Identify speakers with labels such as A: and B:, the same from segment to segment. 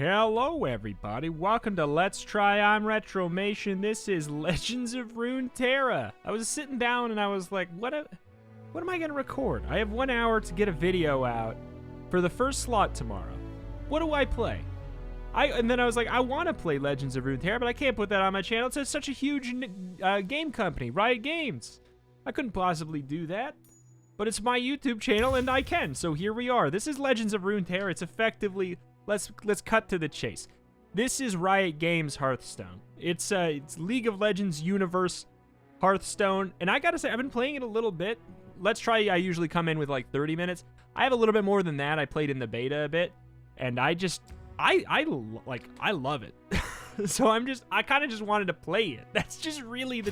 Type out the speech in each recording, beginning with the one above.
A: Hello everybody, welcome to Let's Try. I'm Retromation. This is Legends of Runeterra. I was sitting down and I was like, what am I gonna record? I have 1 hour to get a video out for the first slot tomorrow. What do I play? And then I was like, I want to play Legends of Runeterra, but I can't put that on my channel. It's such a huge game company, Riot Games. I couldn't possibly do that. But it's my YouTube channel and I can, so here we are. This is Legends of Runeterra. It's effectively... Let's cut to the chase. This is Riot Games Hearthstone. It's League of Legends universe Hearthstone, and I gotta say, I've been playing it a little bit. Let's Try, I usually come in with like 30 minutes. I have a little bit more than that. I played in the beta a bit, and I love it. So I kind of just wanted to play it. That's just really the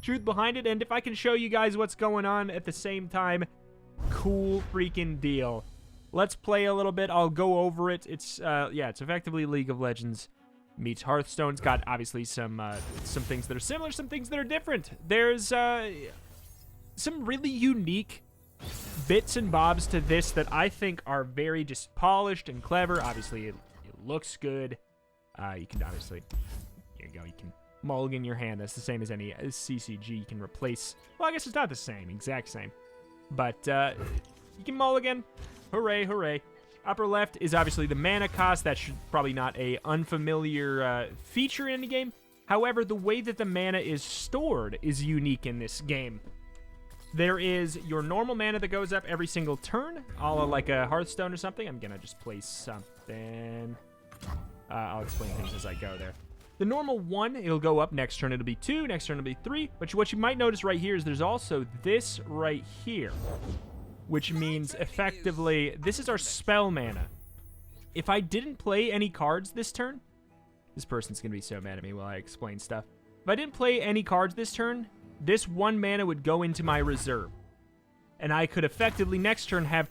A: truth behind it, and if I can show you guys what's going on at the same time, cool freaking deal. Let's play a little bit. I'll go over it. It's it's effectively League of Legends meets Hearthstone. It's got obviously some things that are similar, some things that are different. There's some really unique bits and bobs to this that I think are very just polished and clever. Obviously, it looks good. You can obviously, here you go. You can mulligan your hand. That's the same as any CCG. You can replace. Well, I guess it's not the same, exact same, but you can mulligan. Hooray, hooray. Upper left is obviously the mana cost. That should probably not a unfamiliar feature in the game. However, the way that the mana is stored is unique in this game. There is your normal mana that goes up every single turn, a la like a Hearthstone or something. I'm going to just place something. I'll explain things as I go there. The normal 1, it'll go up. Next turn, it'll be 2. Next turn, it'll be 3. But what you might notice right here is there's also this right here, which means effectively, this is our spell mana. If I didn't play any cards this turn, this person's going to be so mad at me while I explain stuff. If I didn't play any cards this turn, this 1 mana would go into my reserve. And I could effectively next turn have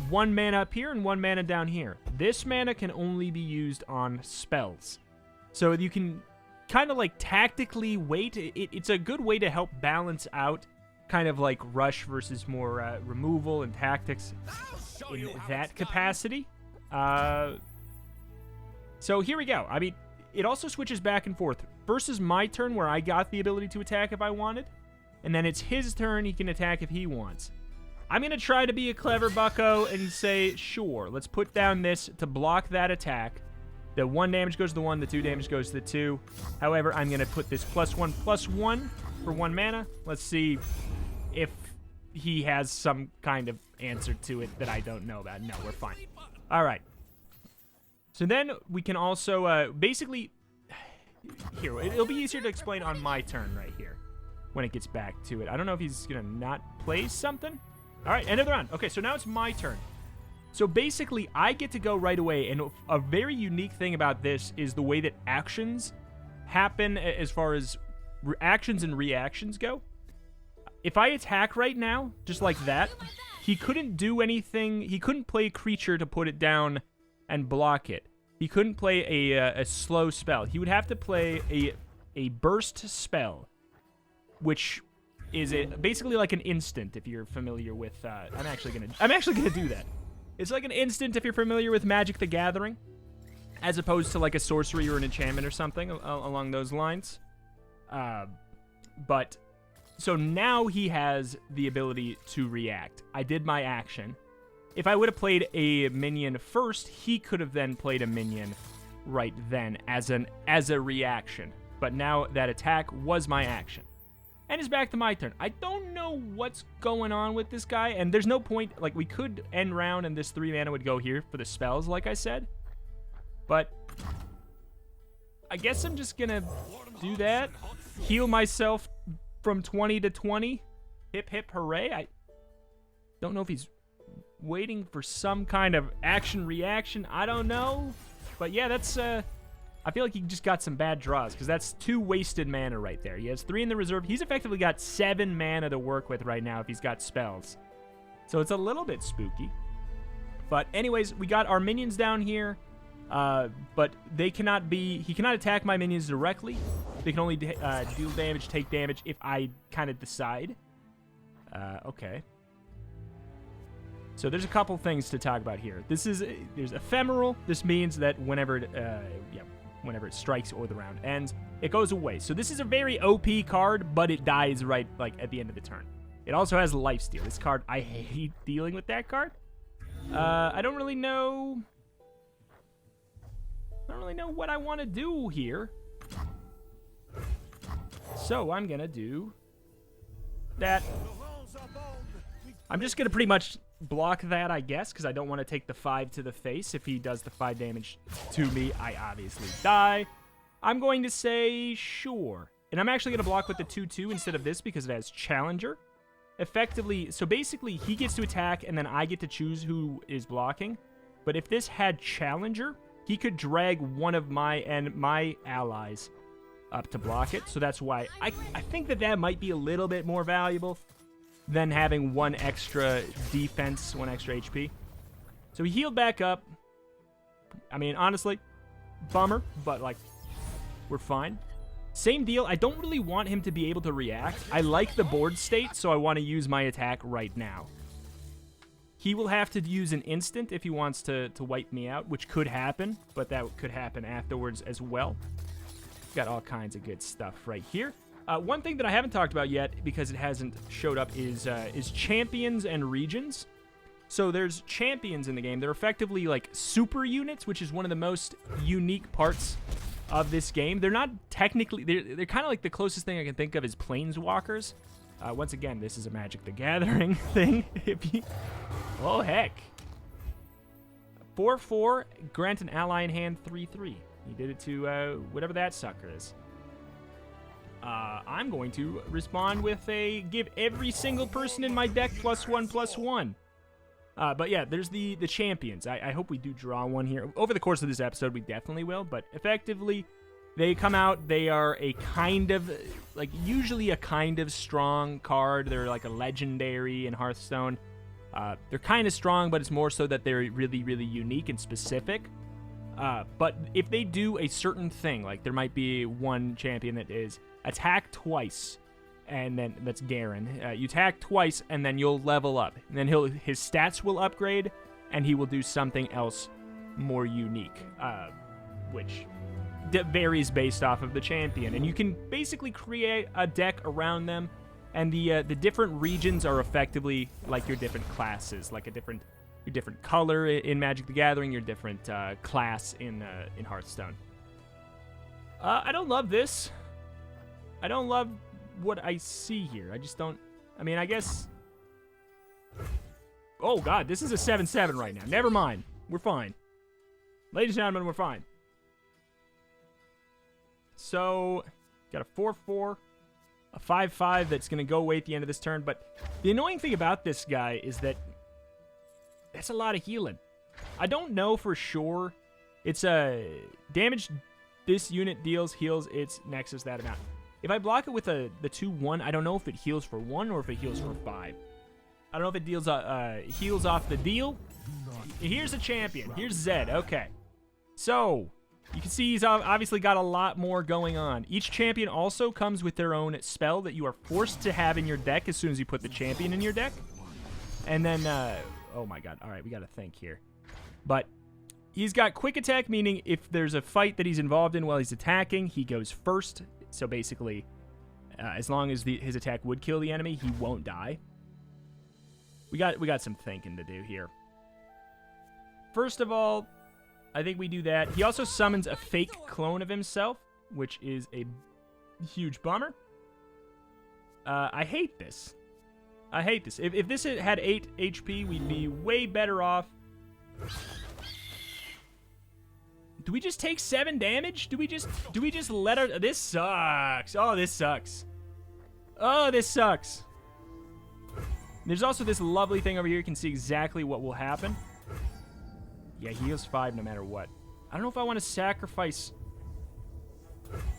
A: 1 mana up here and 1 mana down here. This mana can only be used on spells. So you can kind of like tactically wait. It's a good way to help balance out kind of like rush versus more removal and tactics in that capacity. So here we go. I mean, it also switches back and forth. First is my turn where I got the ability to attack if I wanted. And then it's his turn. He can attack if he wants. I'm going to try to be a clever bucko and say, sure, let's put down this to block that attack. The 1 damage goes to the 1, the 2 damage goes to the 2. However, I'm going to put this +1/+1 for 1 mana. Let's see if he has some kind of answer to it that I don't know about. No, we're fine. All right. So then we can also basically... Here, it'll be easier to explain on my turn right here when it gets back to it. I don't know if he's going to not play something. All right, end of the round. Okay, so now it's my turn. So basically, I get to go right away, and a very unique thing about this is the way that actions happen as far as actions and reactions go. If I attack right now, just like that, he couldn't do anything. He couldn't play a creature to put it down and block it. He couldn't play a slow spell. He would have to play a burst spell, which is basically like an instant. If you're familiar with, I'm actually gonna do that. It's like an instant if you're familiar with Magic the Gathering, as opposed to like a sorcery or an enchantment or something along those lines. But so now he has the ability to react. I did my action. If I would have played a minion first, he could have then played a minion right then as a reaction. But now that attack was my action. And it's back to my turn. I don't know what's going on with this guy, and there's no point, like, we could end round and this 3 mana would go here for the spells, like I said. But I guess I'm just gonna do that. Heal myself from 20 to 20. Hip, hip, hooray. I don't know if he's waiting for some kind of action-reaction. I don't know. But yeah, that's... I feel like he just got some bad draws, because that's 2 wasted mana right there. He has 3 in the reserve. He's effectively got 7 mana to work with right now if he's got spells. So it's a little bit spooky. But anyways, we got our minions down here. But they cannot be... He cannot attack my minions directly. They can only deal damage, take damage if I kind of decide. Okay. So there's a couple things to talk about here. There's ephemeral. This means that whenever it strikes or the round ends, it goes away. So this is a very OP card, but it dies right like at the end of the turn. It also has lifesteal. This card, I hate dealing with that card. I don't really know what I want to do here. So I'm gonna do that. I'm just gonna pretty much block that, I guess, because I don't want to take the 5 to the face. If he does the 5 damage to me, I obviously die. I'm going to say sure. And I'm actually going to block with the 2/2 instead of this because it has Challenger. Effectively, so basically he gets to attack and then I get to choose who is blocking. But if this had Challenger, he could drag one of my allies up to block it. So that's why I think that might be a little bit more valuable than having one extra defense, one extra HP. So he healed back up. I mean, honestly, bummer, but like, we're fine. Same deal. I don't really want him to be able to react. I like the board state, so I want to use my attack right now. He will have to use an instant if he wants to wipe me out, which could happen, but that could happen afterwards as well. Got all kinds of good stuff right here. One thing that I haven't talked about yet, because it hasn't showed up, is champions and regions. So there's champions in the game. They're effectively like super units, which is one of the most unique parts of this game. They're not technically... They're kind of like the closest thing I can think of is planeswalkers. Once again, this is a Magic the Gathering thing. Oh, heck. 4/4, grant an ally in hand 3/3. He did it to whatever that sucker is. I'm going to respond with a give every single person in my deck +1/+1. But yeah, there's the champions. I hope we do draw one here. Over the course of this episode, we definitely will. But effectively, they come out. They are a kind of, like, usually a kind of strong card. They're like a legendary in Hearthstone. They're kind of strong, but it's more so that they're really, really unique and specific. But if they do a certain thing, like there might be one champion that is attack twice, and then that's Garen. You attack twice, and then you'll level up. And then his stats will upgrade, and he will do something else more unique, which varies based off of the champion. And you can basically create a deck around them, and the different regions are effectively like your different classes, like your different color in Magic the Gathering, your different class in Hearthstone. I don't love this. I don't love what I see here. I just don't... I mean, I guess... Oh, God, this is a 7/7 right now. Never mind. We're fine. Ladies and gentlemen, we're fine. So, got a 4/4, a 5/5 that's going to go away at the end of this turn. But the annoying thing about this guy is that that's a lot of healing. I don't know for sure. It's a damage this unit heals its nexus that amount. If I block it with the 2/1, I don't know if it heals for 1 or if it heals for 5. I don't know if it heals off the deal. Here's a champion. Here's Zed. Okay. So, you can see he's obviously got a lot more going on. Each champion also comes with their own spell that you are forced to have in your deck as soon as you put the champion in your deck. And then, oh my god. All right, we got to think here. But he's got quick attack, meaning if there's a fight that he's involved in while he's attacking, he goes first. So basically, as long as his attack would kill the enemy, he won't die. We got some thinking to do here. First of all, I think we do that. He also summons a fake clone of himself, which is a huge bummer. I hate this. I hate this. If this had 8 HP, we'd be way better off. Do we just take 7 damage? Do we just let our... This sucks. Oh, this sucks. Oh, this sucks. There's also this lovely thing over here. You can see exactly what will happen. Yeah, he heals 5 no matter what. I don't know if I want to sacrifice...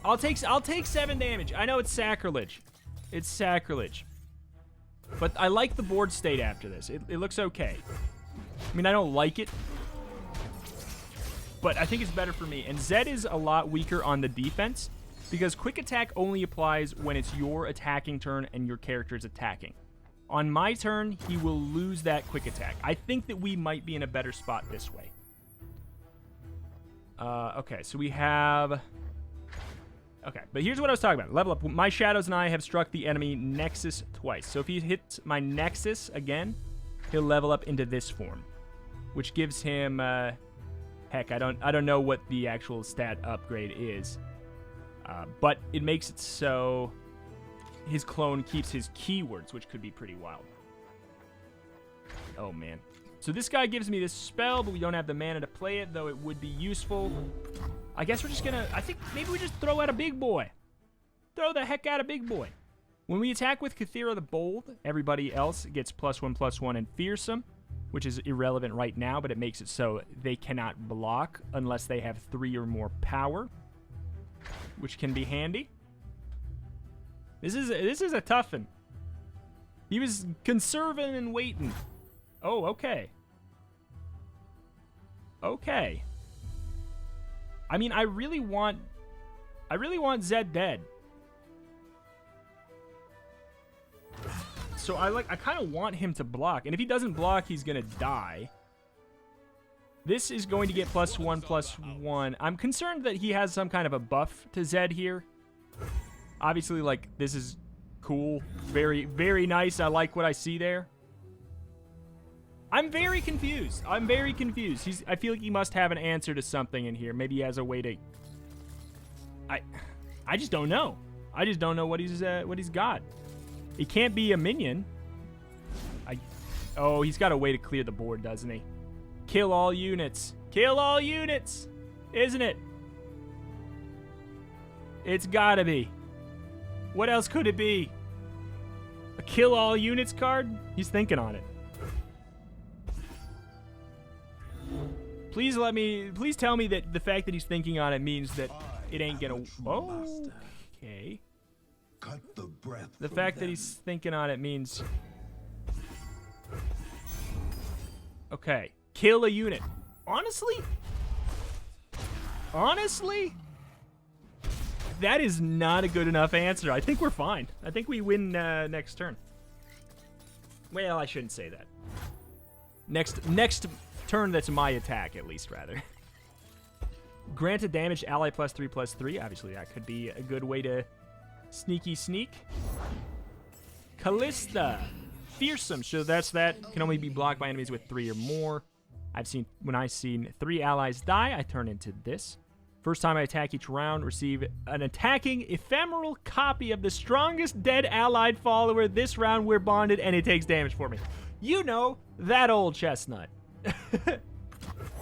A: I'll take 7 damage. I know it's sacrilege. It's sacrilege. But I like the board state after this. It looks okay. I mean, I don't like it, but I think it's better for me. And Zed is a lot weaker on the defense because quick attack only applies when it's your attacking turn and your character is attacking. On my turn, he will lose that quick attack. I think that we might be in a better spot this way. Okay, so we have... Okay, but here's what I was talking about. Level up. My shadows and I have struck the enemy Nexus twice. So if he hits my Nexus again, he'll level up into this form, which gives him... heck, I don't know what the actual stat upgrade is. But it makes it so his clone keeps his keywords, which could be pretty wild. Oh, man. So this guy gives me this spell, but we don't have the mana to play it, though it would be useful. I guess we're just going to... I think maybe we just throw out a big boy. Throw the heck out a big boy. When we attack with Cthulhu the Bold, everybody else gets +1/+1 and Fearsome, which is irrelevant right now, but it makes it so they cannot block unless they have 3 or more power, which can be handy. This is a toughin'. He was conserving and waiting. Oh, okay. Okay. I mean, I really want Zed dead. So I kind of want him to block, and if he doesn't block, he's gonna die. This is going to get +1/+1. I'm concerned that he has some kind of a buff to Zed here. Obviously, like, this is cool. Very, very nice. I like what I see there. I'm very confused. I'm very confused. I feel like he must have an answer to something in here. Maybe he has a way to... I just don't know. I just don't know what he's got. It can't be a minion. Oh, he's got a way to clear the board, doesn't he? Kill all units. Kill all units! Isn't it? It's gotta be. What else could it be? A kill all units card? He's thinking on it. Please tell me that the fact that he's thinking on it means that it ain't gonna... Oh, okay.
B: Cut the breath.
A: The fact that he's thinking on it means... Okay. Kill a unit. Honestly? That is not a good enough answer. I think we're fine. I think we win next turn. Well, I shouldn't say that. Next turn, that's my attack, at least, rather. Granted damage, ally +3/+3. Obviously, that could be a good way to sneaky sneak. Callista. Fearsome. So that. Can only be blocked by enemies with 3 or more. When I've seen 3 allies die, I turn into this. First time I attack each round, receive an attacking ephemeral copy of the strongest dead allied follower. This round we're bonded, and it takes damage for me. You know, that old chestnut. I'm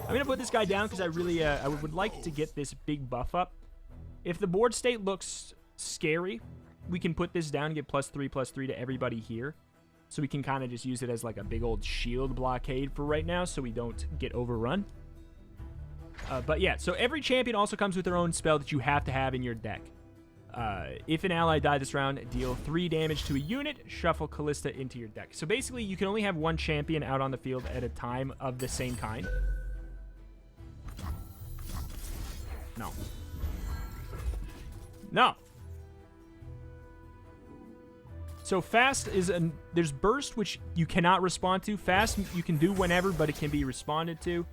A: going to put this guy down because I really I would like to get this big buff up. If the board state looks scary, we can put this down and get +3/+3 to everybody here. So we can kind of just use it as like a big old shield blockade for right now so we don't get overrun. But yeah, so every champion also comes with their own spell that you have to have in your deck. If an ally died this round, deal 3 damage to a unit, shuffle Callista into your deck. So basically, you can only have 1 champion out on the field at a time of the same kind. No. No. So fast is there's burst, which you cannot respond to. Fast you can do whenever, but it can be responded to.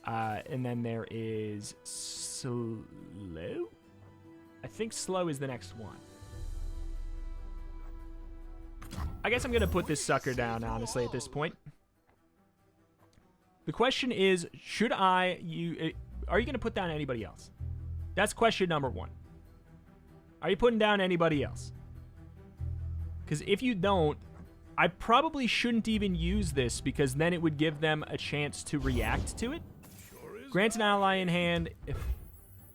A: And then there is slow. I think slow is the next one. I guess I'm going to put this sucker down, honestly, at this point. The question is, are you going to put down anybody else? That's question number 1. Are you putting down anybody else? Because if you don't, I probably shouldn't even use this because then it would give them a chance to react to it. Grant an ally in hand, if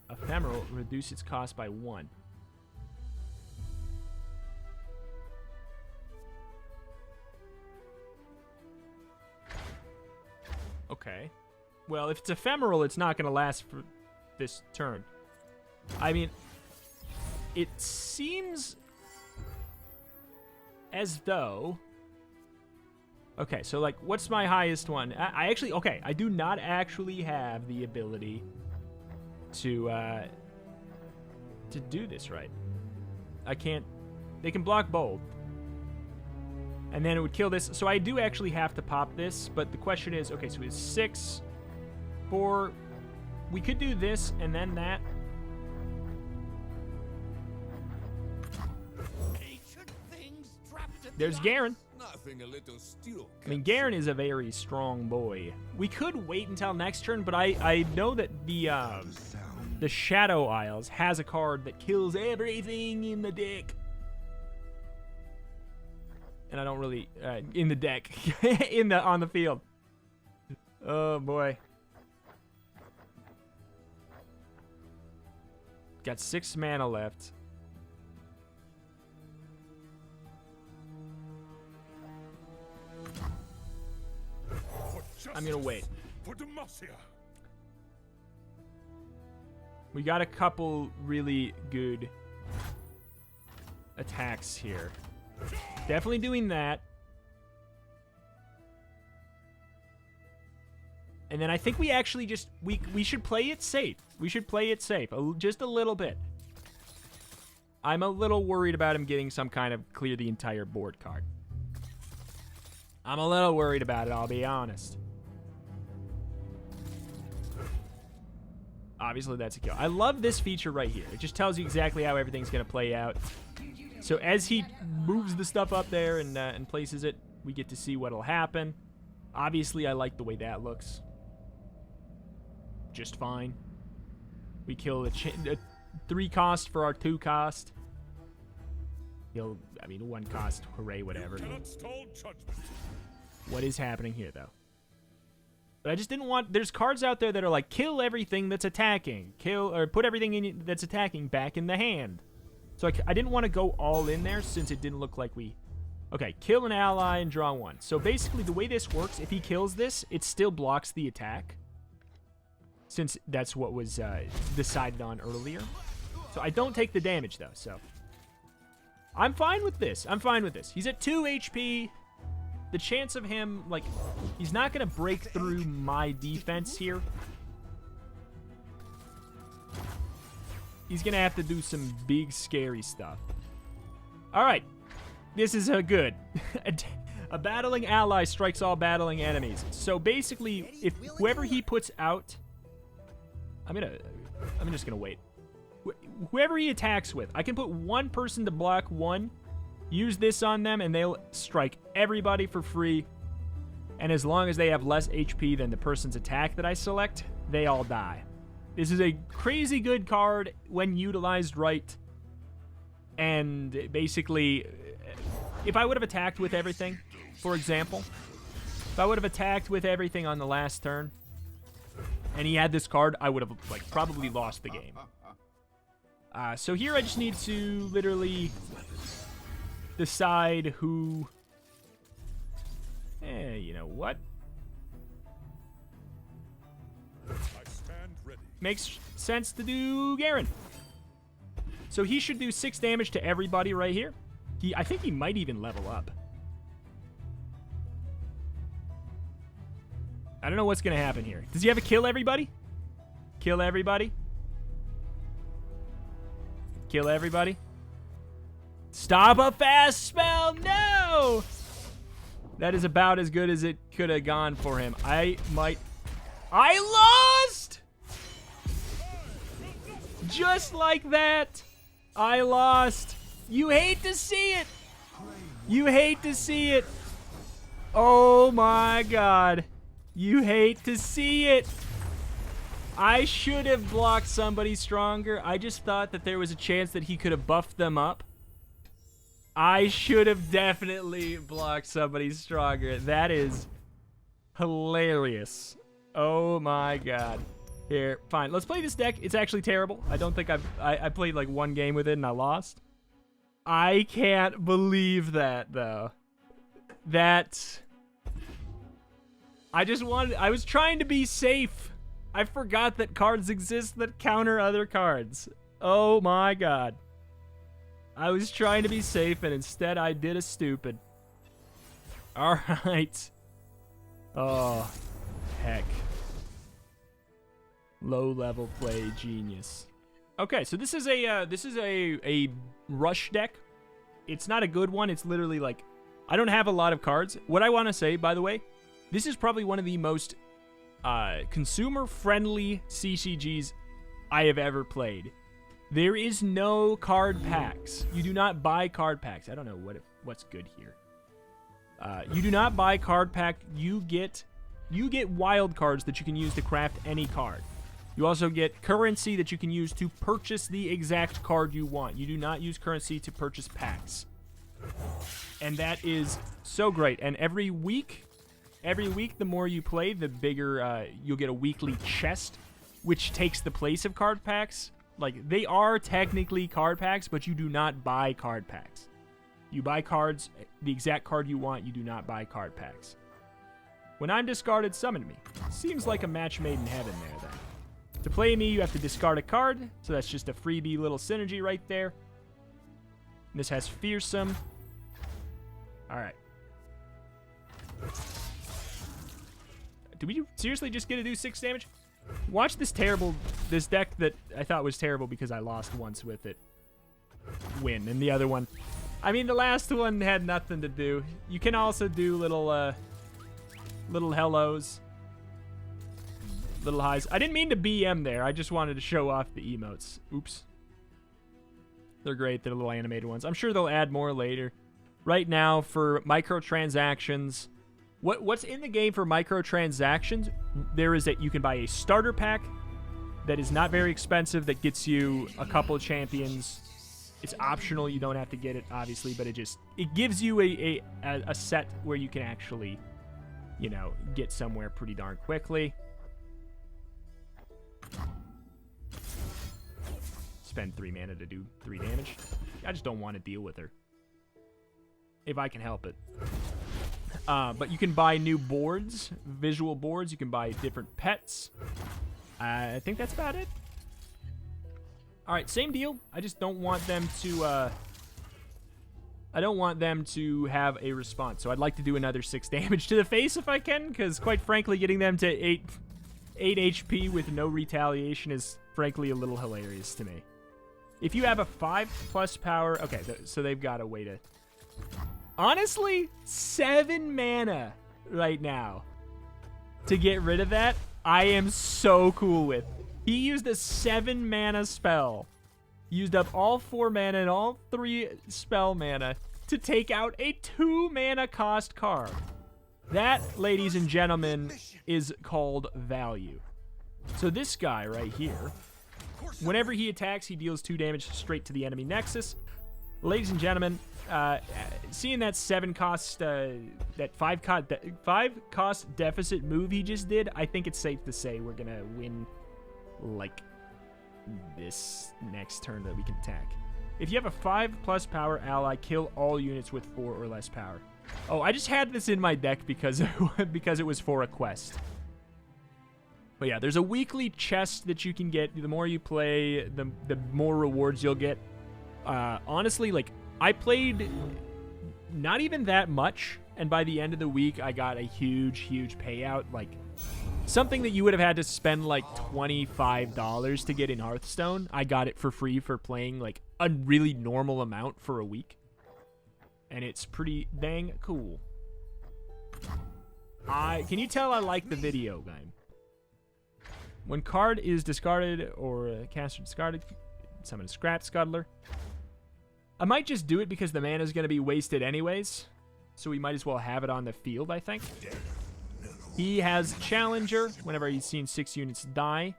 A: ephemeral, reduce its cost by 1. Okay. Well, if it's ephemeral, it's not going to last for this turn. I mean, it seems as though... Okay, so, like, what's my highest one? I actually... Okay, I do not actually have the ability to do this right. I can't... They can block both. And then it would kill this. So I do actually have to pop this, but the question is, okay, so it's 6, 4. We could do this and then that. There's Garen. I mean, Garen is a very strong boy. We could wait until next turn, but I know that the Shadow Isles has a card that kills everything in the deck. And I don't really in the deck, on the field. Oh boy. Got 6 mana left. I'm gonna wait. We got a couple really good attacks here. Definitely doing that. And then I think we actually just we should play it safe. We should play it safe just a little bit. I'm a little worried about him getting some kind of clear the entire board card. I'm a little worried about it, I'll be honest. Obviously, that's a kill. I love this feature right here. It just tells you exactly how everything's going to play out. So as he moves the stuff up there and places it, we get to see what'll happen. Obviously, I like the way that looks. Just fine. We kill the 3 cost for our 2 cost. He'll, I mean, 1 cost, hooray, whatever. What is happening here, though? But I just didn't want... There's cards out there that are like, kill everything that's attacking. Kill, or put everything that's attacking back in the hand. So I didn't want to go all in there since it didn't look like we... Okay, kill an ally and draw 1. So basically, the way this works, if he kills this, it still blocks the attack. Since that's what was decided on earlier. So I don't take the damage, though, so... I'm fine with this. I'm fine with this. He's at 2 HP... The chance of him, like, he's not going to break through my defense here. He's going to have to do some big, scary stuff. All right. This is good. A battling ally strikes all battling enemies. So basically, if whoever he puts out... I'm just going to wait. Whoever he attacks with, I can put 1 person to block 1... Use this on them, and they'll strike everybody for free. And as long as they have less HP than the person's attack that I select, they all die. This is a crazy good card when utilized right. And basically, if I would have attacked with everything, for example, if I would have attacked with everything on the last turn, and he had this card, I would have like probably lost the game. So here I just need to literally... decide who... you know what? Makes sense to do Garen. So he should do 6 damage to everybody right here. I think he might even level up. I don't know what's going to happen here. Does he have a kill everybody? Kill everybody? Kill everybody? Stop a fast spell! No! That is about as good as it could have gone for him. I lost! Just like that, I lost. You hate to see it. You hate to see it. Oh my god. You hate to see it. I should have blocked somebody stronger. I just thought that there was a chance that he could have buffed them up. I should have definitely blocked somebody stronger. That is hilarious. Oh my god. Here, fine. Let's play this deck. It's actually terrible. I don't think I played like 1 game with it and I lost. I can't believe that though. That... I was trying to be safe. I forgot that cards exist that counter other cards. Oh my god. I was trying to be safe, and instead I did a stupid. Alright. Oh, heck. Low-level play genius. Okay, so this is a rush deck. It's not a good one. It's literally like I don't have a lot of cards. What I want to say, by the way, this is probably one of the most consumer-friendly CCGs I have ever played. There is no card packs. You do not buy card packs. I don't know what's good here. You do not buy card pack. You get wild cards that you can use to craft any card. You also get currency that you can use to purchase the exact card you want. You do not use currency to purchase packs. And that is so great. And every week, the more you play, the bigger you'll get a weekly chest, which takes the place of card packs. Like, they are technically card packs, but you do not buy card packs. You buy cards, the exact card you want. You do not buy card packs. When I'm discarded, summon me. Seems like a match made in heaven there, then. To play me, you have to discard a card, so that's just a freebie little synergy right there. And this has Fearsome. Alright. Do we seriously just get to do 6 damage? Watch this deck that I thought was terrible because I lost once with it win, and the other one, I mean, the last one had nothing to do. You can also do little hellos, little highs. I didn't mean to BM there. I just wanted to show off the emotes. Oops. They're great. They're little animated ones. I'm sure they'll add more later. Right now, for microtransactions, what's in the game for microtransactions, there is that you can buy a starter pack that is not very expensive that gets you a couple of champions. It's optional. You don't have to get it, obviously, but it gives you a set where you can actually, you know, get somewhere pretty darn quickly. Spend 3 mana to do 3 damage. I just don't want to deal with her if I can help it. But you can buy new boards, visual boards. You can buy different pets. I think that's about it. All right, same deal. I just don't want them to. I don't want them to have a response. So I'd like to do another 6 damage to the face if I can, because quite frankly, getting them to 8 HP with no retaliation is frankly a little hilarious to me. If you have a 5+ power, okay, so they've got a way to. Honestly, 7 mana right now to get rid of that, I am so cool with. He used a 7 mana spell, used up all 4 mana and all 3 spell mana to take out a 2 mana cost card. That, ladies and gentlemen, is called value. So this guy right here, whenever he attacks, he deals 2 damage straight to the enemy nexus. Ladies and gentlemen, seeing that 7 cost, that 5 cost deficit move he just did, I think it's safe to say we're gonna win like this next turn that we can attack. If you have a 5+ power ally, kill all units with 4 or less power. Oh, I just had this in my deck because it was for a quest. But yeah, there's a weekly chest that you can get. The more you play, the more rewards you'll get. Honestly, like, I played not even that much, and by the end of the week, I got a huge payout. Like, something that you would have had to spend like $25 to get in Hearthstone, I got it for free for playing like a really normal amount for a week. And it's pretty dang cool. Can you tell I like the video game? When card is discarded or caster discarded, summon a Scrap Scuttler. I might just do it because the mana is going to be wasted anyways. So we might as well have it on the field, I think. He has Challenger. Whenever he's seen 6 units die,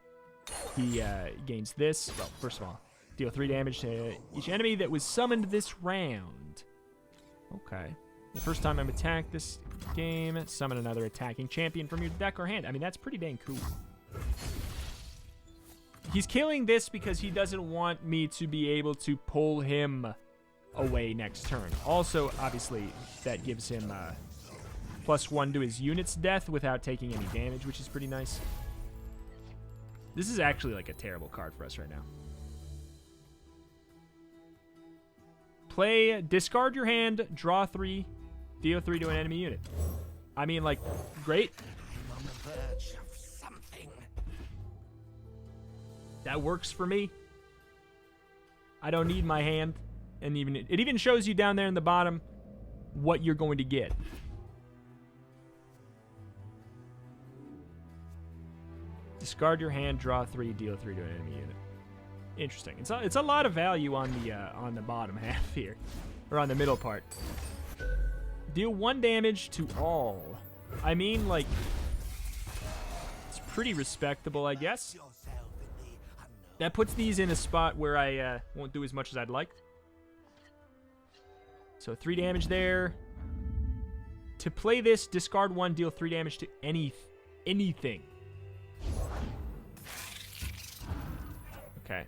A: he gains this. Well, first of all, deal 3 damage to each enemy that was summoned this round. Okay. The first time I'm attacked this game, summon another attacking champion from your deck or hand. I mean, that's pretty dang cool. He's killing this because he doesn't want me to be able to pull him away next turn. Also, obviously, that gives him +1 to his unit's death without taking any damage, which is pretty nice. This is actually like a terrible card for us right now. Play, discard your hand, draw 3, deal 3 to an enemy unit. I mean, like, great.
B: On the verge of something.
A: That works for me. I don't need my hand. And it even shows you down there in the bottom what you're going to get. Discard your hand, draw 3, deal 3 to an enemy unit. Interesting. It's a lot of value on the bottom half here, or on the middle part. Deal 1 damage to all. I mean, like, it's pretty respectable, I guess. That puts these in a spot where I won't do as much as I'd like. So 3 damage there. To play this, discard 1, deal 3 damage to anything. Okay.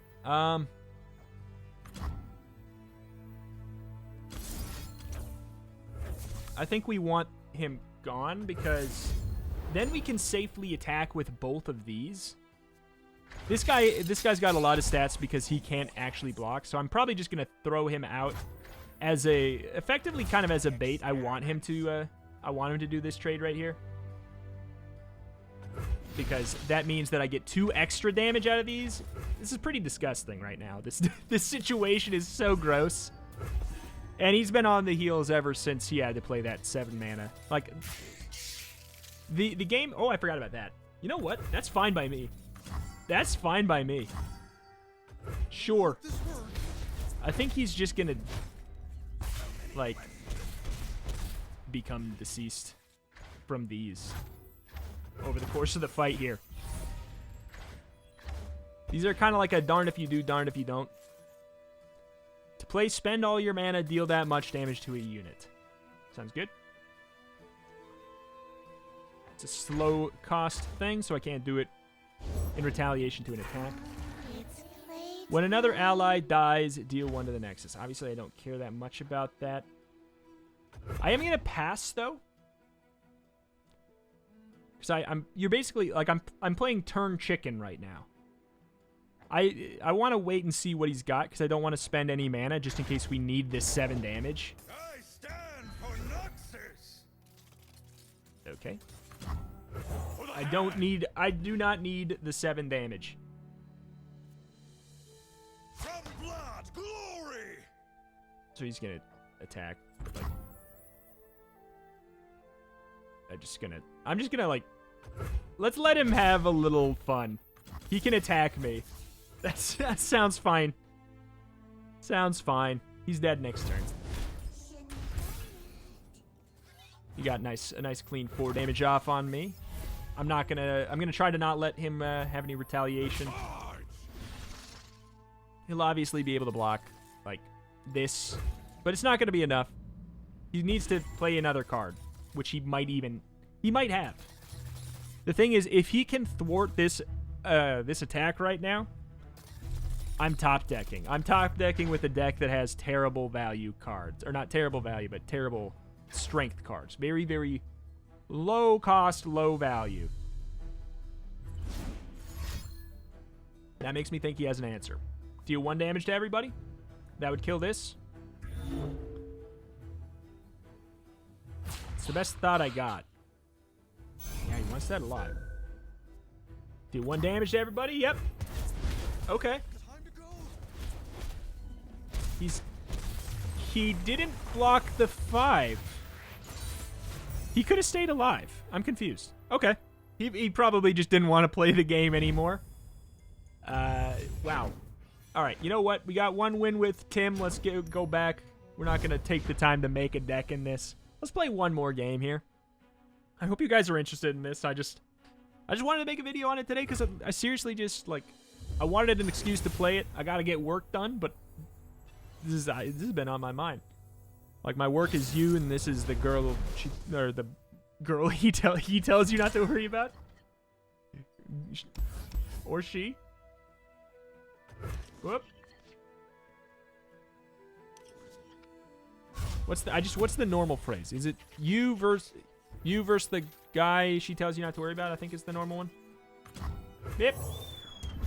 A: I think we want him gone because then we can safely attack with both of these. This guy's got a lot of stats because he can't actually block, so I'm probably just gonna throw him out as effectively kind of as a bait. I want him to do this trade right here, because that means that I get 2 extra damage out of these. This is pretty disgusting right now. This situation is so gross. And he's been on the heels ever since he had to play that 7 mana. Like, the game... Oh, I forgot about that. You know what? That's fine by me. That's fine by me. Sure. I think he's just gonna, like, become deceased from these over the course of the fight here. These are kind of like a darn if you do, darn if you don't. To play, spend all your mana, deal that much damage to a unit. Sounds good. It's a slow cost thing, so I can't do it in retaliation to an attack. When another ally dies, deal 1 to the Nexus. Obviously, I don't care that much about that. I am going to pass, though. Because you're basically, like, I'm playing turn chicken right now. I want to wait and see what he's got, because I don't want to spend any mana, just in case we need this 7 damage.
B: I stand for Noxus.
A: Okay. I do not need the 7 damage.
B: From blood, glory.
A: So he's gonna attack. Like, I'm just gonna like, let's let him have a little fun. He can attack me. That sounds fine. Sounds fine. He's dead next turn. He got a nice clean 4 damage off on me. I'm gonna try to not let him have any retaliation. He'll obviously be able to block like this, but it's not gonna be enough. He needs to play another card, which he might have. The thing is, if he can thwart this attack right now, I'm top decking. I'm top decking with a deck that has terrible value cards, or not terrible value, but terrible strength cards. Very, very low cost, low value. That makes me think he has an answer. Deal 1 damage to everybody. That would kill this. It's the best thought I got. Yeah, he wants that a lot. Deal 1 damage to everybody. Yep. Okay. He didn't block the 5. He could have stayed alive. I'm confused. Okay. He probably just didn't want to play the game anymore. Wow. All right, you know what? We got 1 win with Tim. Let's go back. We're not going to take the time to make a deck in this. Let's play 1 more game here. I hope you guys are interested in this. I just wanted to make a video on it today because I seriously just, like, I wanted an excuse to play it. I got to get work done, but this has been on my mind. Like, my work is you, and this is the girl, the girl he tells you not to worry about. Or she. Whoop. What's the normal phrase? Is it you versus the guy she tells you not to worry about? I think is the normal one. Yep.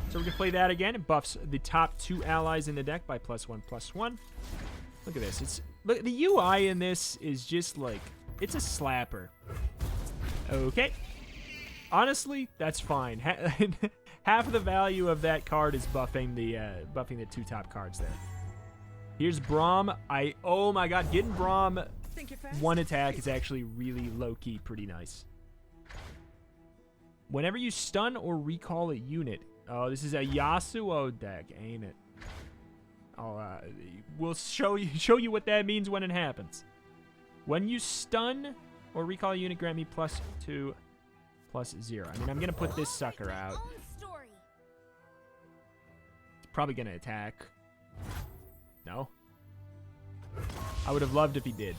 A: So we're gonna play that again. It buffs the top 2 allies in the deck by +1/+1. Look at this. Look, the UI in this is just like, it's a slapper. Okay. Honestly, that's fine. Half of the value of that card is buffing the 2 top cards there. Here's Braum. Oh my god, getting Braum one attack is actually really low-key pretty nice. Whenever you stun or recall a unit. Oh, this is a Yasuo deck, ain't it? We'll show you what that means when it happens. When you stun or recall a unit, grant me +2/+0. I mean, I'm gonna put this sucker out. It's probably gonna attack. No. I would have loved if he did.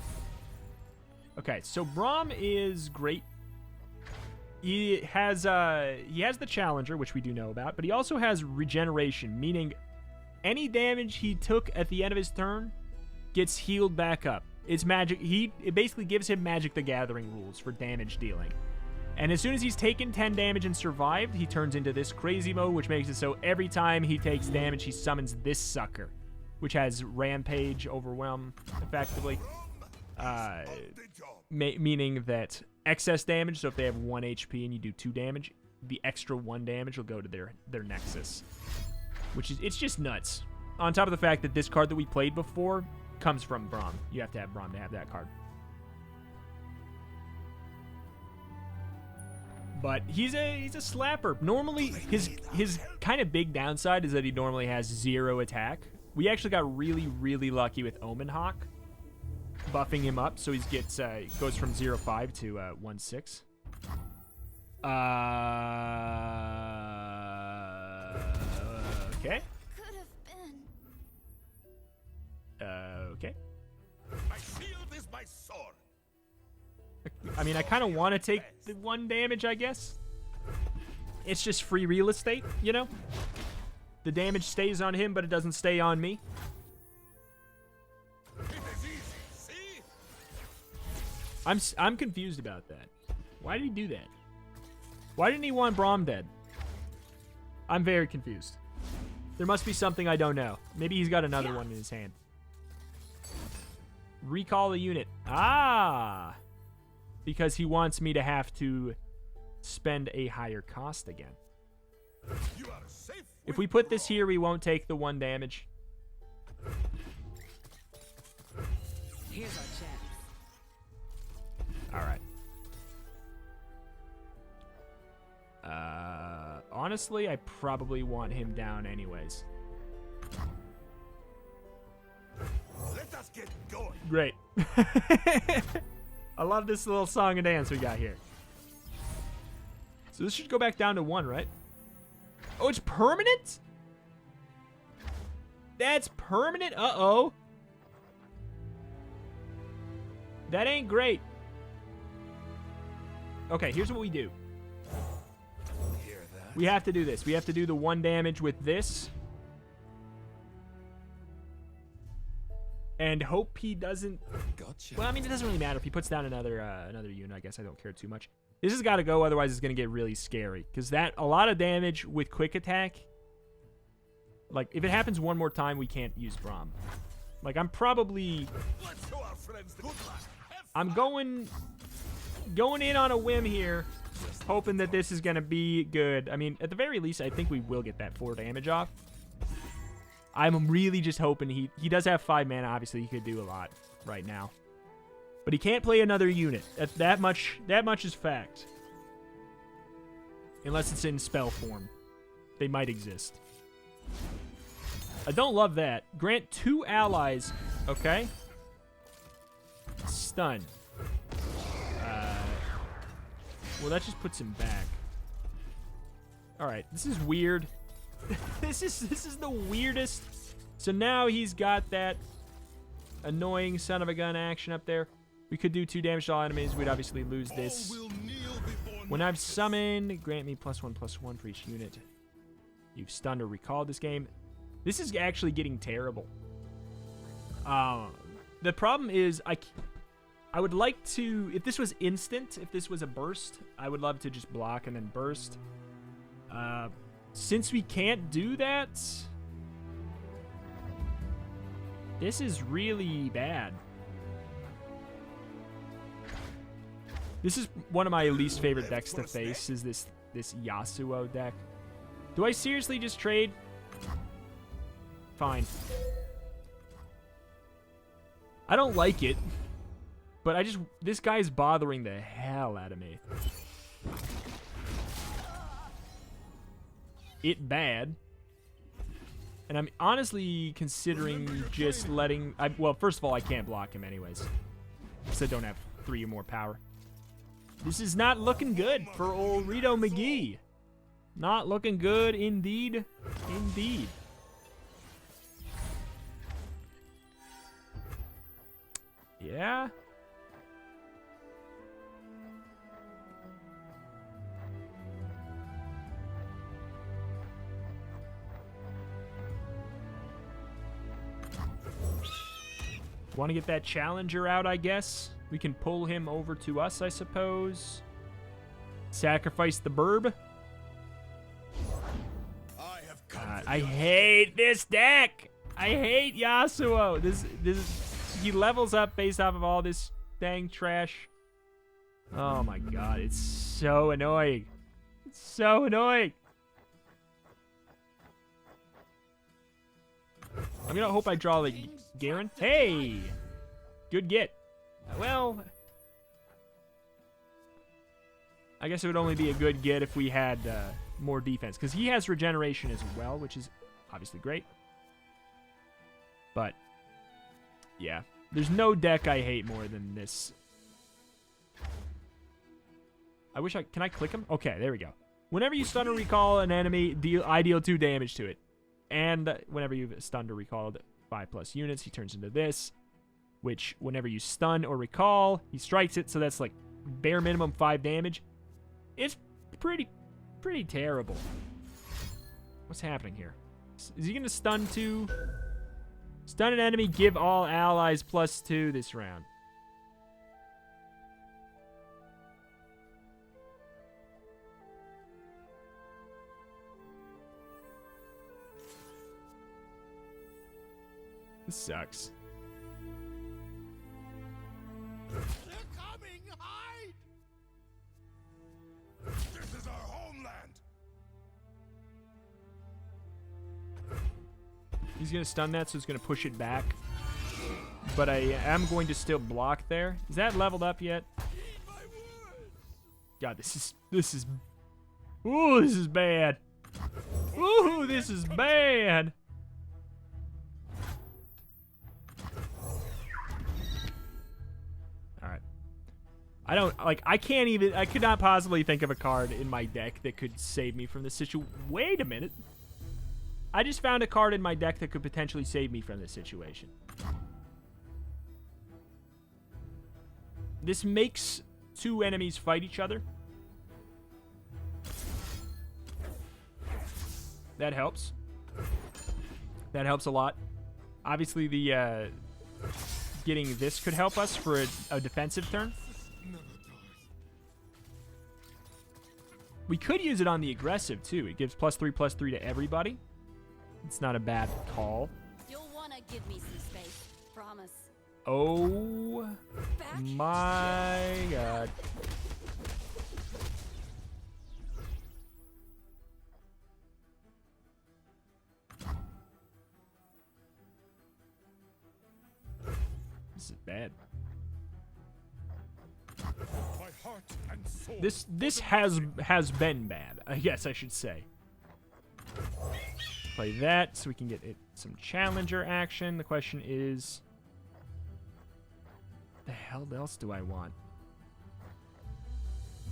A: Okay, so Braum is great. He has the Challenger, which we do know about, but he also has regeneration, meaning any damage he took at the end of his turn gets healed back up. It's magic. It basically gives him Magic the Gathering rules for damage dealing. And as soon as he's taken 10 damage and survived, he turns into this crazy mode, which makes it so every time he takes damage, he summons this sucker, which has Rampage, Overwhelm, effectively. Meaning that excess damage, so if they have 1 HP and you do 2 damage, the extra 1 damage will go to their Nexus. Which is, it's just nuts. On top of the fact that this card that we played before comes from Braum. You have to have Braum to have that card. But he's a slapper. Normally, his kind of big downside is that he normally has 0 attack. We actually got really, really lucky with Omen Hawk, buffing him up, so he goes from 0.5 to 1.6. Okay. Okay.
B: My shield is my sword.
A: I mean, I kind of want to take the 1 damage, I guess. It's just free real estate, you know? The damage stays on him, but it doesn't stay on me.
B: It is easy, see?
A: I'm confused about that. Why did he do that? Why didn't he want Braum dead? I'm very confused. There must be something I don't know. Maybe he's got another one in his hand. Recall a unit. Ah! Because he wants me to have to spend a higher cost again.
B: You are safe.
A: If we put this here, we won't take the 1 damage.
C: Here's our chance.
A: Alright. Honestly, I probably want him down anyways.
B: Let us get going.
A: Great. I love this little song and dance we got here. So this should go back down to 1, right? Oh, it's permanent? That's permanent? Uh-oh. That ain't great. Okay, here's what we do.
B: Hear that?
A: We have to do this. We have to do the 1 damage with this. And hope he doesn't...
B: Gotcha.
A: Well, I mean, it doesn't really matter. If he puts down another unit, I guess I don't care too much. This has got to go, otherwise it's going to get really scary. Because a lot of damage with quick attack... Like, if it happens one more time, we can't use Braum. Like, I'm probably...
B: Let's show our friends the good luck.
A: I'm going in on a whim here, hoping that this is going to be good. I mean, at the very least, I think we will get that 4 damage off. I'm really just hoping he does have 5 mana. Obviously, he could do a lot right now. But he can't play another unit. That much is fact. Unless it's in spell form. They might exist. I don't love that. Grant 2 allies. Okay. Stun. Well, that just puts him back. Alright, this is weird. This is the weirdest. So now he's got that annoying son of a gun action up there. We could do 2 damage to all enemies. We'd obviously lose this. When I've summoned, grant me +1/+1 for each unit. You've stunned or recalled this game. This is actually getting terrible. The problem is I would like to, if this was instant, if this was a burst, I would love to just block and then burst. Since we can't do that, this is really bad. This is one of my least favorite decks to face, is this Yasuo deck. Do I seriously just trade? Fine. I don't like it. But this guy's bothering the hell out of me. It bad. And I'm honestly considering just letting... well, first of all, I can't block him anyways. Because I don't have 3 or more power. This is not looking good for old Rito McGee. Not looking good indeed. Indeed. Yeah. Want to get that challenger out, I guess? We can pull him over to us, I suppose. Sacrifice the burb. I hate this deck. I hate Yasuo. He levels up based off of all this dang trash. Oh my god, it's so annoying. It's so annoying. I'm gonna hope I draw like Garen. Hey! Good get. Well, I guess it would only be a good get if we had more defense, because he has regeneration as well, which is obviously great. But yeah, there's no deck I hate more than this. Can I click him? Okay, there we go. Whenever you stun or recall an enemy, I deal 2 damage to it. And whenever you've stunned or recalled 5+ units, he turns into this, which whenever you stun or recall, he strikes it, so that's like bare minimum 5 damage. It's pretty terrible. What's happening here? Is he going to stun 2? Stun an enemy, give all allies +2 this round. This sucks.
B: They're coming! Hide! This is our homeland!
A: He's going to stun that, so it's going to push it back. But I am going to still block there. Is that leveled up yet? God, this is... Ooh, this is bad. Ooh, this is bad. I could not possibly think of a card in my deck that could save me from this situation. Wait a minute. I just found a card in my deck that could potentially save me from this situation. This makes 2 enemies fight each other. That helps. That helps a lot. Obviously, the getting this could help us for a defensive turn. We could use it on the aggressive, too. It gives +3/+3 to everybody. It's not a bad call.
D: You'll wanna give me some space. Promise.
A: Oh my god. This is bad.
B: My heart and soul.
A: This has been bad, I guess I should say. Play that so we can get it some challenger action. The question is, the hell else do I want?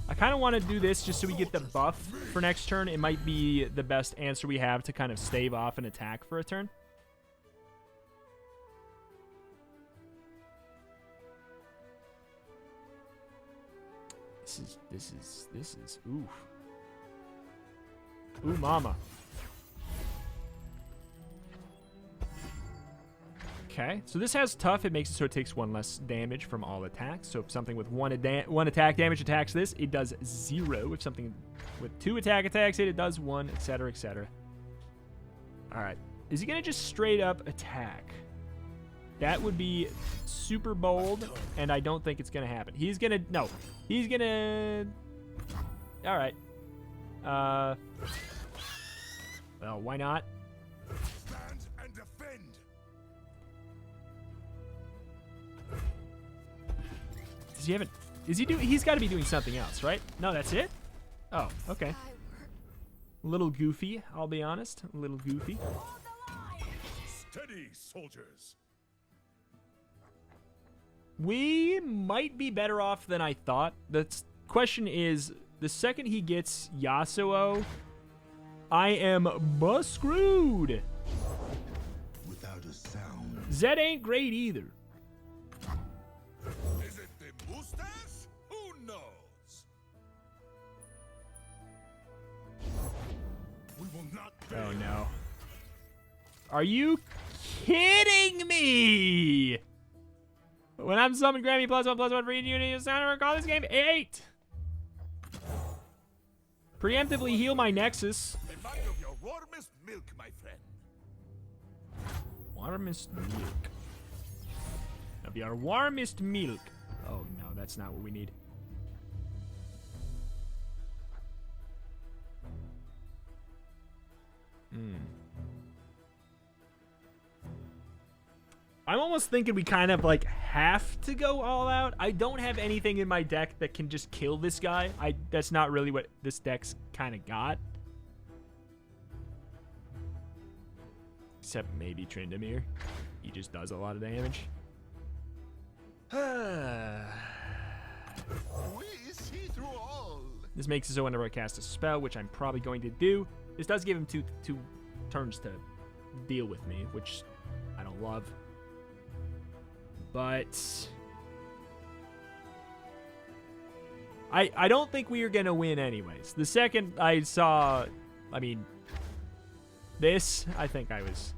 A: I kind of want to do this just so we get the buff for next turn. It might be the best answer we have to kind of stave off an attack for a turn. This is oof. Ooh mama. Okay, so this has tough. It makes it so it takes 1 less damage from all attacks. So if something with one attack damage attacks this, it does 0. If something with 2 attacks it does 1, etc., etc. All right, is he gonna just straight up attack? That would be super bold, and I don't think it's gonna happen. He's gonna all right. Well, why not?
B: Stand and defend.
A: Does he have it? Is he doing? He's got to be doing something else, right? No, that's it. Oh, okay. A little goofy, I'll be honest. A little goofy.
B: Steady, soldiers.
A: We might be better off than I thought. The question is, the second he gets Yasuo, I am screwed.
B: Without a sound.
A: Zed ain't great either.
B: Is it the mustache? Who knows? We will not fail.
A: Oh no. Are you kidding me? When I'm summoned, grant me +1/+1 for each unit. It's time to call this game 8. Preemptively heal my Nexus.
B: A mug of your warmest milk, my friend.
A: Warmest milk. Of your warmest milk. Oh no, that's not what we need. I'm almost thinking we kind of like have to go all out. I don't have anything in my deck that can just kill this guy. That's not really what this deck's kind of got. Except maybe Tryndamere. He just does a lot of damage.
B: We see through all.
A: This makes it so whenever I cast a spell, which I'm probably going to do, this does give him two turns to deal with me, which I don't love. But I don't think we are going to win anyways. The second I saw, I mean, this, I think I was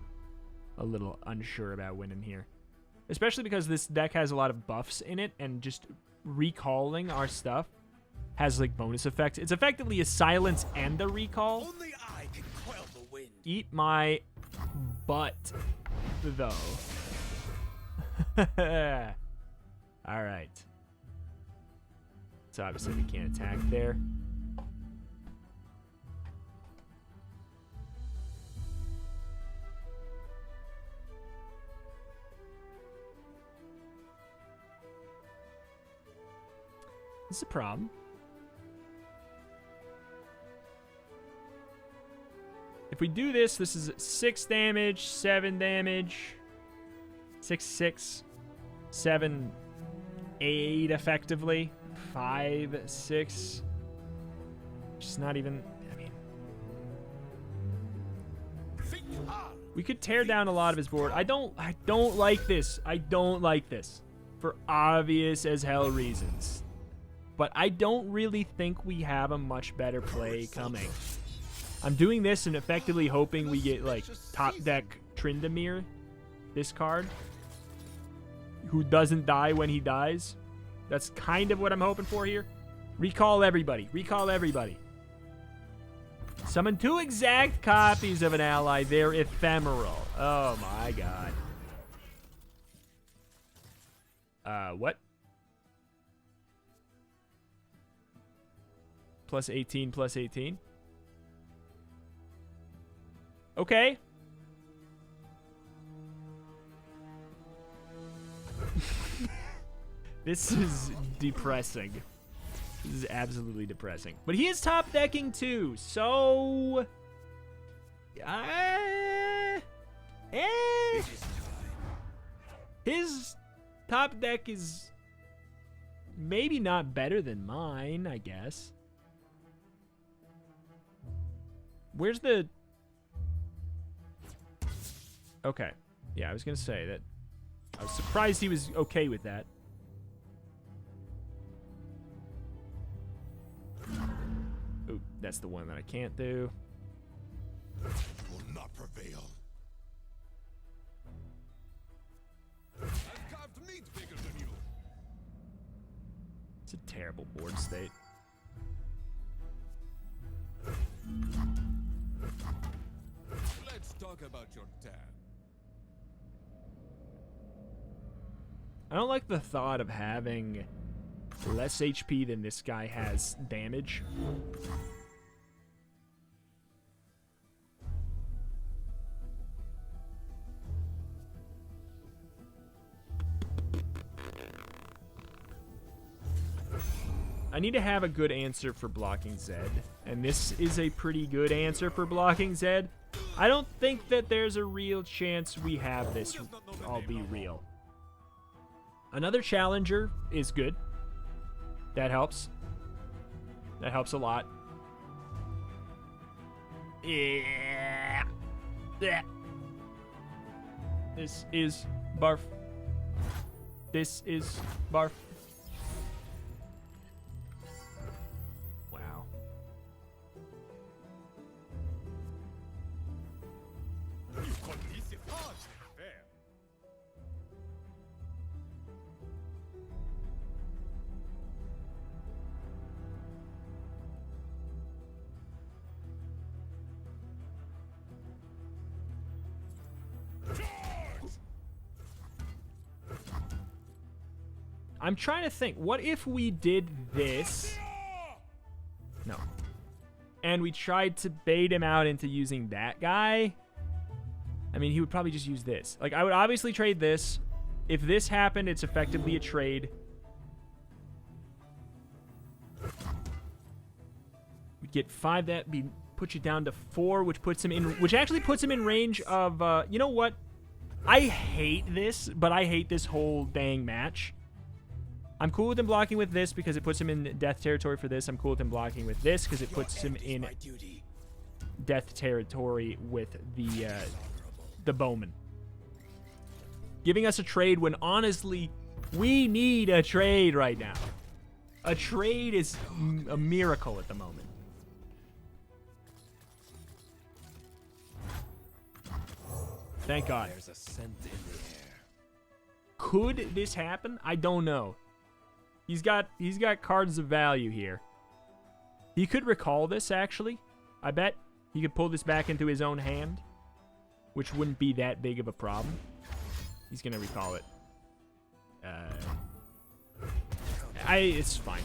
A: a little unsure about winning here. Especially because this deck has a lot of buffs in it, and just recalling our stuff has like bonus effects. It's effectively a silence and a recall.
B: Only I can quell the wind.
A: Eat my butt, though. Alright. So obviously we can't attack there. This is a problem. If we do this, this is 6 damage, 7 damage, 6, 6, 7, 8 effectively, 5, 6. Just not even, I mean.
B: Think hard.
A: We could tear down a lot of his board. I don't like this. I don't like this. For obvious as hell reasons. But I don't really think we have a much better play coming. I'm doing this and effectively hoping we get like top deck Tryndamere, this card, who doesn't die when he dies. That's kind of what I'm hoping for here. Recall everybody. Recall everybody. Summon 2 exact copies of an ally. They're ephemeral. Oh my god. What? Plus 18, plus 18. Okay. This is depressing. This is absolutely depressing. But he is top decking too, so... His top deck is maybe not better than mine, I guess. Where's the... Okay. Yeah, I was going to say that. I was surprised he was okay with that. Ooh, that's the one that I can't do.
B: Will not prevail. I've carved meat bigger than you.
A: It's a terrible board state.
B: Let's talk about your dad.
A: I don't like the thought of having less HP than this guy has damage. I need to have a good answer for blocking Zed. And this is a pretty good answer for blocking Zed. I don't think that there's a real chance we have this. I'll be real. Another challenger is good. That helps. That helps a lot. Yeah. Yeah. This is barf. This is barf. Wow. I'm trying to think, what if we did this? No. And we tried to bait him out into using that guy? I mean, he would probably just use this. Like, I would obviously trade this. If this happened, it's effectively a trade. We'd get 5, that be put you down to 4, which puts him in, which actually puts him in range of, you know what? I hate this, but I hate this whole dang match. I'm cool with him blocking with this because it puts him in death territory for this. I'm cool with him blocking with this because it puts him in death territory with the bowman. Giving us a trade when honestly we need a trade right now. A trade is a miracle at the moment. Thank God.
B: There's a scent in the air.
A: Could this happen? I don't know. He's got cards of value here. He could recall this, actually. I bet he could pull this back into his own hand, which wouldn't be that big of a problem. He's gonna recall it. It's fine.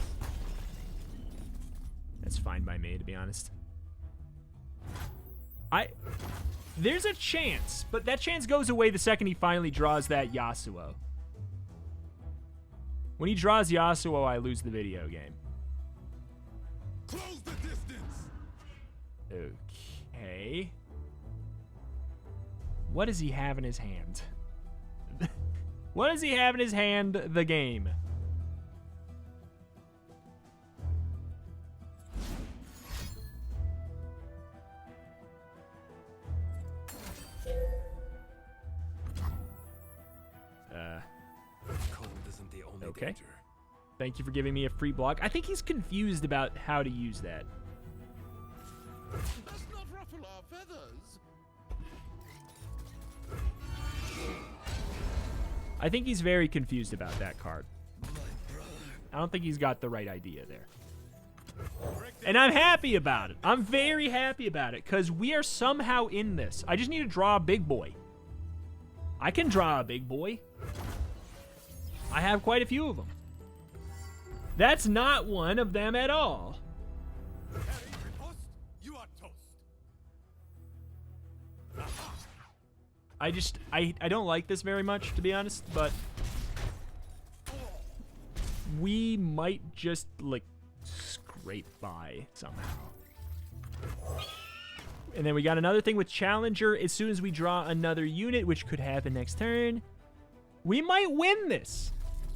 A: That's fine by me, to be honest. There's a chance, but that chance goes away the second he finally draws that Yasuo. When he draws Yasuo, I lose the video game.
B: Close the distance.
A: Okay. What does he have in his hand? What does he have in his hand? The game.
B: Cold isn't the only
A: Okay.
B: danger.
A: Thank you for giving me a free block. I think he's confused about how to use that.
B: Let's not ruffle our feathers.
A: I think he's very confused about that card. I don't think he's got the right idea there. And I'm happy about it. I'm very happy about it because we are somehow in this. I just need to draw a big boy. I can draw a big boy. I have quite a few of them. That's not one of them at all.
B: You are toast.
A: I don't like this very much, to be honest, but we might just, like, scrape by somehow. And then we got another thing with Challenger. As soon as we draw another unit, which could happen next turn, we might win this.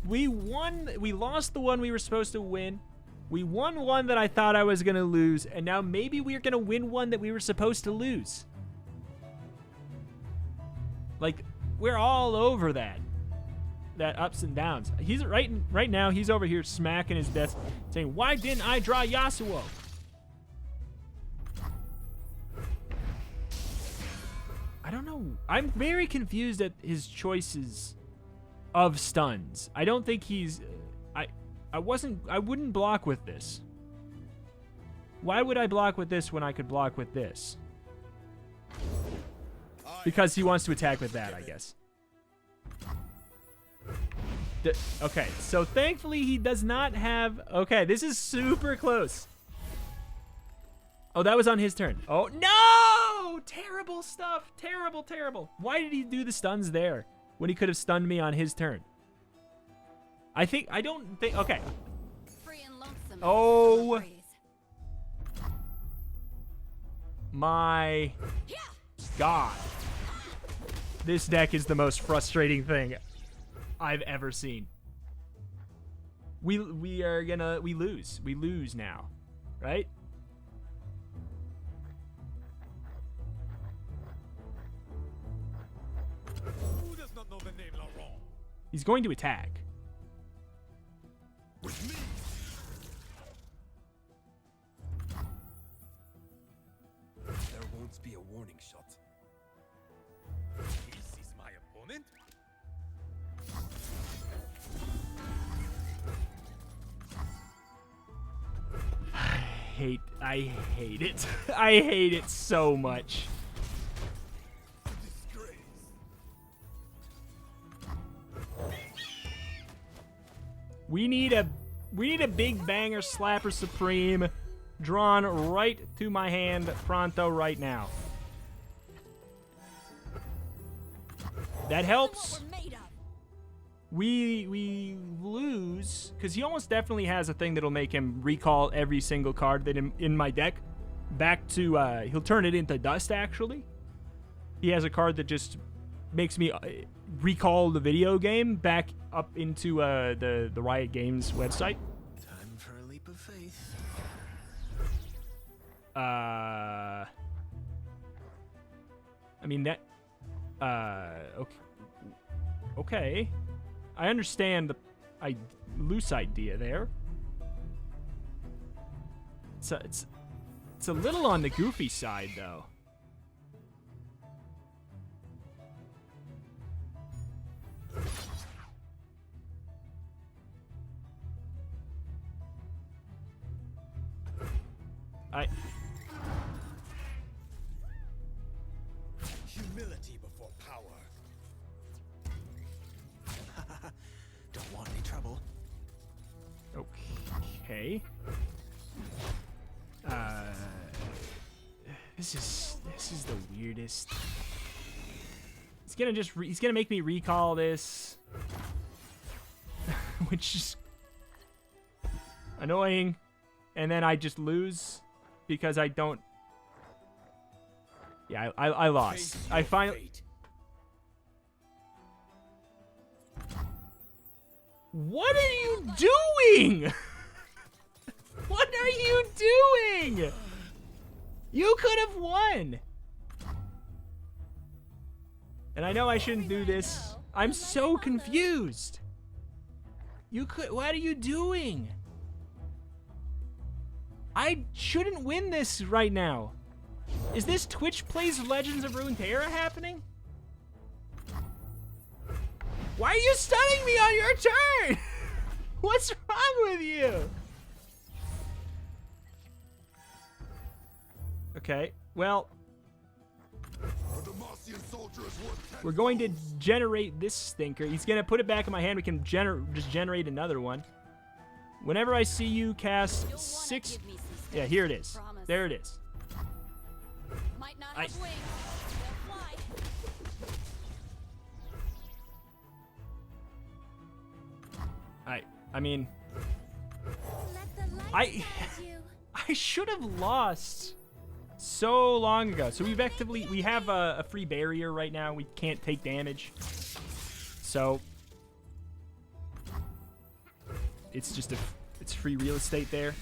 A: We lost the one we were supposed to win. We won one that I thought I was going to lose, and now maybe we're going to win one that we were supposed to lose. Like, we're all over that ups and downs. He's right now, he's over here smacking his desk saying, "Why didn't I draw Yasuo?" I don't know. I'm very confused at his choices of stuns. I don't think he's I wouldn't block with this. Why would I block with this when I could block with this? Because he wants to attack with that, I guess. Okay, so thankfully he does not have... Okay, this is super close. Oh, that was on his turn. Oh, no! Terrible stuff. Terrible, terrible. Why did he do the stuns there when he could have stunned me on his turn? I don't think... Okay.
D: Free and lonesome
A: Oh
D: Breathe.
A: my god. This deck is the most frustrating thing I've ever seen. We lose. We lose now, right?
B: Who does not know the name Laurent?
A: He's going to attack.
B: With me. There won't be a warning shot. He sees my opponent.
A: I hate it. I hate it so much.
B: Disgrace.
A: We need a big banger slapper supreme drawn right to my hand pronto right now. That helps.
D: What we're made of.
A: We lose because he almost definitely has a thing that'll make him recall every single card that in my deck back to he'll turn it into dust. Actually, he has a card that just makes me recall the video game back up into the Riot Games website.
B: Time for a leap of faith.
A: I mean that. Okay. I understand the loose idea there. It's a little on the goofy side though.
B: Humility before power.
E: Don't want any trouble.
A: Okay. This is the weirdest. He's gonna make me recall this, which is annoying, and then I just lose because I don't. Yeah, I lost.
B: Face
A: I
B: your
A: finally.
B: fate.
A: What are you doing? What are you doing? You could have won. And I know I shouldn't do this. I'm so confused. You could. What are you doing? I shouldn't win this right now. Is this Twitch Plays Legends of Runeterra happening? Why are you stunning me on your turn? What's wrong with you? Okay, well, we're going to generate this stinker. He's going to put it back in my hand. We can just generate another one. Whenever I see you cast
D: You'll wanna
A: 6...
D: give me some space.
A: Yeah, here it is.
D: Promise.
A: There it is.
D: Might not have wings. They'll fly.
A: I mean,
D: Let the light
A: I
D: guide you.
A: I should have lost so long ago. So we have a free barrier right now. We can't take damage. So it's just it's free real estate there.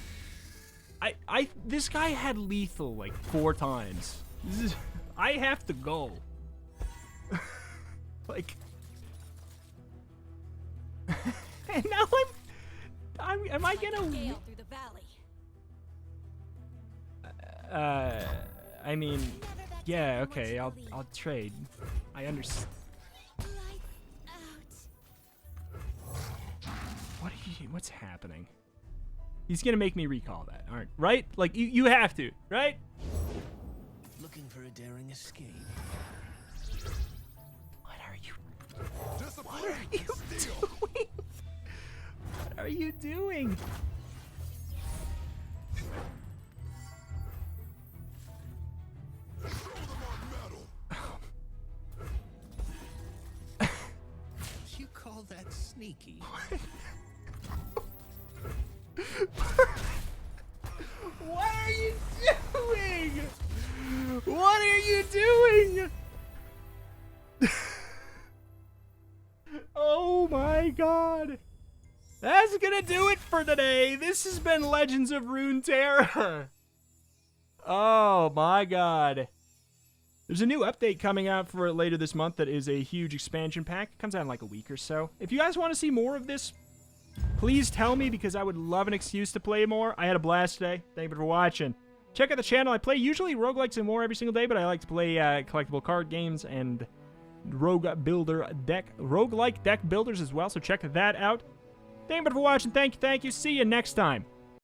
A: This guy had lethal like 4 times. I have to go. Like, and now am I gonna?
D: Gale through the valley.
A: I mean, yeah, okay, I'll trade. I understand.
D: Lights out.
A: What's happening? He's gonna make me recall that, aren't right? Like you have to, right?
E: Looking for a daring escape.
A: What are you doing? What are you doing?
E: You call that sneaky?
A: What are you doing? What are you doing? Oh my god. That's gonna do it for today. This has been Legends of Runeterra. Oh my god. There's a new update coming out for it later this month that is a huge expansion pack. It comes out in like a week or so. If you guys want to see more of this, please tell me because I would love an excuse to play more. I had a blast today. Thank you for watching. Check out the channel. I play usually roguelikes and more every single day, but I like to play collectible card games and roguelike deck builders as well, so check that out. Thank you for watching. Thank you. See you next time.